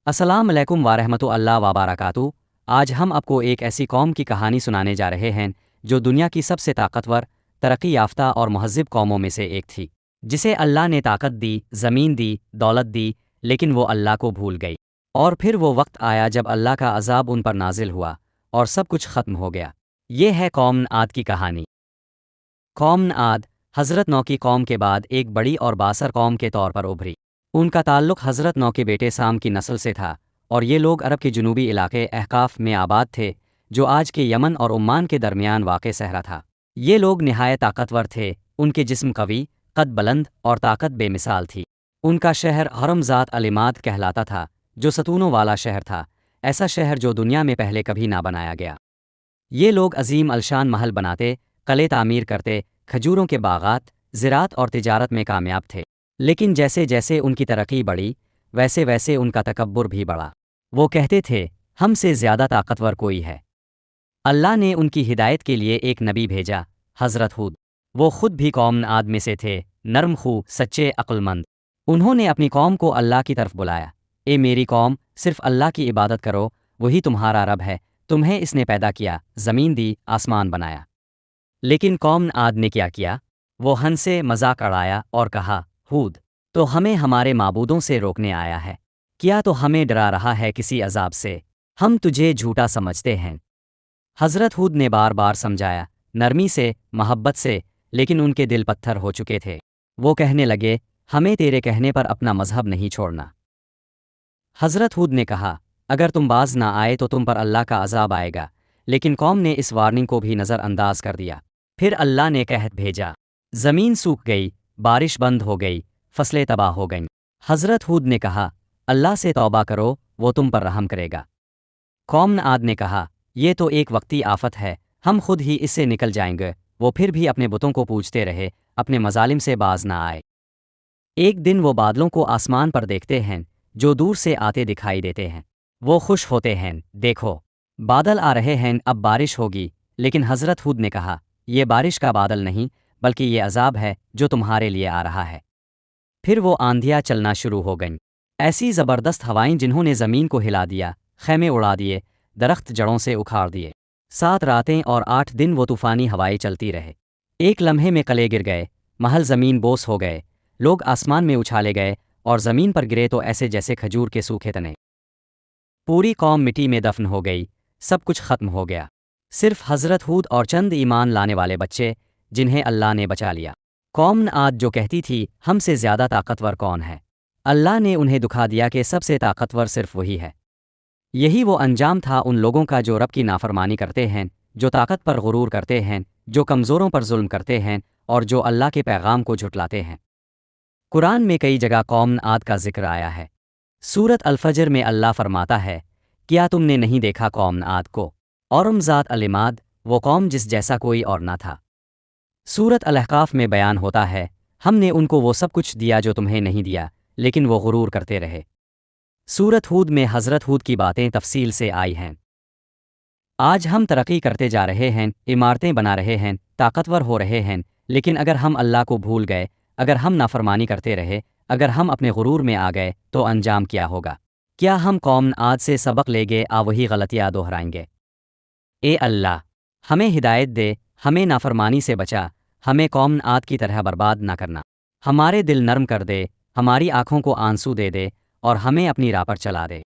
السلام علیکم ورحمۃ اللہ وبرکاتہ۔ آج ہم آپ کو ایک ایسی قوم کی کہانی سنانے جا رہے ہیں جو دنیا کی سب سے طاقتور، ترقی یافتہ اور مہذب قوموں میں سے ایک تھی، جسے اللہ نے طاقت دی، زمین دی، دولت دی، لیکن وہ اللہ کو بھول گئی۔ اور پھر وہ وقت آیا جب اللہ کا عذاب ان پر نازل ہوا اور سب کچھ ختم ہو گیا۔ یہ ہے قوم عاد کی کہانی۔ قوم عاد حضرت نوح کی قوم کے بعد ایک بڑی اور بااثر قوم کے طور پر ابھری۔ ان کا تعلق حضرت نوح کے بیٹے سام کی نسل سے تھا، اور یہ لوگ عرب کے جنوبی علاقے احقاف میں آباد تھے، جو آج کے یمن اور عمان کے درمیان واقع صحرا تھا۔ یہ لوگ نہایت طاقتور تھے، ان کے جسم قوی، قد بلند اور طاقت بے مثال تھی۔ ان کا شہر حرم ذات العماد کہلاتا تھا، جو ستونوں والا شہر تھا، ایسا شہر جو دنیا میں پہلے کبھی نہ بنایا گیا۔ یہ لوگ عظیم الشان محل بناتے، قلعے تعمیر کرتے، کھجوروں کے باغات، زراعت اور تجارت میں کامیاب تھے۔ لیکن جیسے جیسے ان کی ترقی بڑھی، ویسے ویسے ان کا تکبر بھی بڑھا۔ وہ کہتے تھے، ہم سے زیادہ طاقتور کوئی ہے۔ اللہ نے ان کی ہدایت کے لیے ایک نبی بھیجا، حضرت ہود۔ وہ خود بھی قوم عاد میں سے تھے، نرم خو، سچے، عقل مند۔ انہوں نے اپنی قوم کو اللہ کی طرف بلایا، اے میری قوم، صرف اللہ کی عبادت کرو، وہی تمہارا رب ہے، تمہیں اس نے پیدا کیا، زمین دی، آسمان بنایا۔ لیکن قوم عاد نے کیا کیا؟ وہ ہنسے، مذاق اڑایا اور کہا، ہود تو ہمیں ہمارے معبودوں سے روکنے آیا ہے، کیا تو ہمیں ڈرا رہا ہے کسی عذاب سے؟ ہم تجھے جھوٹا سمجھتے ہیں۔ حضرت ہود نے بار بار سمجھایا، نرمی سے، محبت سے، لیکن ان کے دل پتھر ہو چکے تھے۔ وہ کہنے لگے، ہمیں تیرے کہنے پر اپنا مذہب نہیں چھوڑنا۔ حضرت ہود نے کہا، اگر تم باز نہ آئے تو تم پر اللہ کا عذاب آئے گا، لیکن قوم نے اس وارننگ کو بھی نظر انداز کر دیا۔ پھر اللہ نے قحط بھیجا، زمین سوکھ گئی، بارش بند ہو گئی، فصلیں تباہ ہو گئیں۔ حضرت ہود نے کہا، اللہ سے توبہ کرو، وہ تم پر رحم کرے گا۔ قوم عاد نے کہا، یہ تو ایک وقتی آفت ہے، ہم خود ہی اس سے نکل جائیں گے۔ وہ پھر بھی اپنے بتوں کو پوجتے رہے، اپنے مظالم سے باز نہ آئے۔ ایک دن وہ بادلوں کو آسمان پر دیکھتے ہیں، جو دور سے آتے دکھائی دیتے ہیں۔ وہ خوش ہوتے ہیں، دیکھو بادل آ رہے ہیں، اب بارش ہوگی۔ لیکن حضرت ہود نے کہا، یہ بارش کا بادل نہیں، بلکہ یہ عذاب ہے جو تمہارے لیے آ رہا ہے۔ پھر وہ آندھیاں چلنا شروع ہو گئیں، ایسی زبردست ہوائیں جنہوں نے زمین کو ہلا دیا، خیمے اڑا دیے، درخت جڑوں سے اکھاڑ دیے۔ 7 راتیں اور 8 دن وہ طوفانی ہوائیں چلتی رہے۔ ایک لمحے میں قلعے گر گئے، محل زمین بوس ہو گئے، لوگ آسمان میں اچھالے گئے اور زمین پر گرے تو ایسے جیسے کھجور کے سوکھے تنے۔ پوری قوم مٹی میں دفن ہو گئی، سب کچھ ختم ہو گیا۔ صرف حضرت ہود اور چند ایمان لانے والے بچے، جنہیں اللہ نے بچا لیا۔ قوم عاد جو کہتی تھی، ہم سے زیادہ طاقتور کون ہے؟ اللہ نے انہیں دکھا دیا کہ سب سے طاقتور صرف وہی ہے۔ یہی وہ انجام تھا ان لوگوں کا جو رب کی نافرمانی کرتے ہیں، جو طاقت پر غرور کرتے ہیں، جو کمزوروں پر ظلم کرتے ہیں، اور جو اللہ کے پیغام کو جھٹلاتے ہیں۔ قرآن میں کئی جگہ قوم عاد کا ذکر آیا ہے۔ سورۃ الفجر میں اللہ فرماتا ہے، کیا تم نے نہیں دیکھا قوم عاد کو؟ حرم ذات العماد، وہ قوم جس جیسا کوئی اور نہ تھا۔ سورۃ الاحقاف میں بیان ہوتا ہے، ہم نے ان کو وہ سب کچھ دیا جو تمہیں نہیں دیا، لیکن وہ غرور کرتے رہے۔ سورۃ ہود میں حضرت ہود کی باتیں تفصیل سے آئی ہیں۔ آج ہم ترقی کرتے جا رہے ہیں، عمارتیں بنا رہے ہیں، طاقتور ہو رہے ہیں، لیکن اگر ہم اللہ کو بھول گئے، اگر ہم نافرمانی کرتے رہے، اگر ہم اپنے غرور میں آ گئے تو انجام کیا ہوگا؟ کیا ہم قوم عاد سے سبق لے گے وہی غلطیاں دہرائیں گے؟ اے اللہ، ہمیں ہدایت دے، ہمیں نافرمانی سے بچا، ہمیں قوم عاد کی طرح برباد نہ کرنا۔ ہمارے دل نرم کر دے، ہماری آنکھوں کو آنسو دے دے، اور ہمیں اپنی راہ پر چلا دے۔